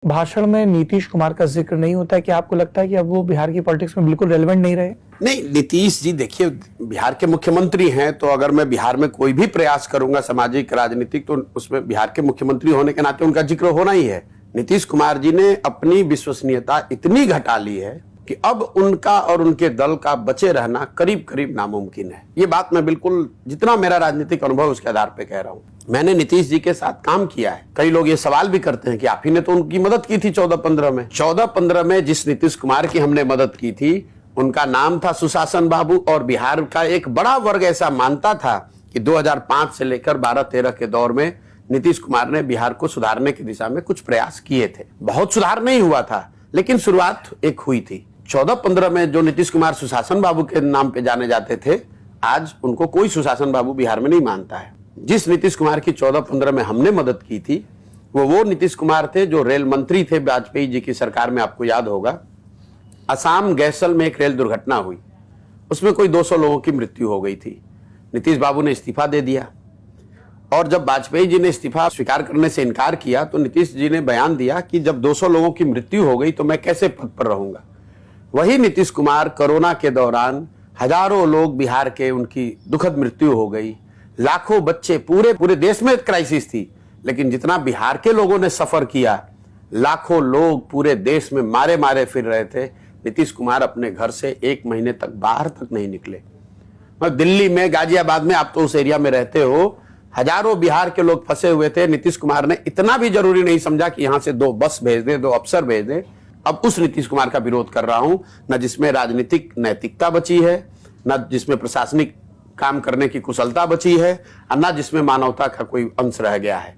भाषण में नीतीश कुमार का जिक्र नहीं होता है, कि आपको लगता है कि अब वो बिहार की पॉलिटिक्स में बिल्कुल रेलेवेंट नहीं रहे? नहीं, नीतीश जी देखिए बिहार के मुख्यमंत्री हैं, तो अगर मैं बिहार में कोई भी प्रयास करूंगा सामाजिक राजनीतिक, तो उसमें बिहार के मुख्यमंत्री होने के नाते उनका जिक्र होना ही है। नीतीश कुमार जी ने अपनी विश्वसनीयता इतनी घटा ली है कि अब उनका और उनके दल का बचे रहना करीब करीब नामुमकिन है। ये बात मैं बिल्कुल, जितना मेरा राजनीतिक अनुभव उसके आधार पर कह रहा हूं। मैंने नीतीश जी के साथ काम किया है। कई लोग ये सवाल भी करते हैं कि आप ही ने तो उनकी मदद की थी 14-15 में। 14-15 में जिस नीतीश कुमार की हमने मदद की थी उनका नाम था सुशासन बाबू, और बिहार का एक बड़ा वर्ग ऐसा मानता था कि 2005 से लेकर 12-13 के दौर में नीतीश कुमार ने बिहार को सुधारने की दिशा में कुछ प्रयास किए थे। बहुत सुधार नहीं हुआ था, लेकिन शुरुआत एक हुई थी। 14-15 में जो नीतीश कुमार सुशासन बाबू के नाम पे जाने जाते थे, आज उनको कोई सुशासन बाबू बिहार में नहीं मानता है। जिस नीतीश कुमार की 14-15 में हमने मदद की थी वो नीतीश कुमार थे जो रेल मंत्री थे वाजपेयी जी की सरकार में। आपको याद होगा असम गैसल में एक रेल दुर्घटना हुई, उसमें कोई 200 लोगों की मृत्यु हो गई थी। नीतीश बाबू ने इस्तीफा दे दिया, और जब वाजपेयी जी ने इस्तीफा स्वीकार करने से इनकार किया तो नीतीश जी ने बयान दिया कि जब 200 लोगों की मृत्यु हो गई तो मैं कैसे पद पर रहूंगा। वही नीतीश कुमार कोरोना के दौरान हजारों लोग बिहार के, उनकी दुखद मृत्यु हो गई, लाखों बच्चे, पूरे देश में क्राइसिस थी, लेकिन जितना बिहार के लोगों ने सफर किया, लाखों लोग पूरे देश में मारे मारे फिर रहे थे, नीतीश कुमार अपने घर से 1 महीने तक बाहर तक नहीं निकले। दिल्ली में, गाजियाबाद में, आप तो उस एरिया में रहते हो, हजारों बिहार के लोग फंसे हुए थे। नीतीश कुमार ने इतना भी जरूरी नहीं समझा कि यहां से 2 बस भेज दें, 2 अफसर भेज दें। अब उस नीतीश कुमार का विरोध कर रहा हूं, न जिसमें राजनीतिक नैतिकता बची है, न जिसमें प्रशासनिक काम करने की कुशलता बची है, और न जिसमें मानवता का कोई अंश रह गया है।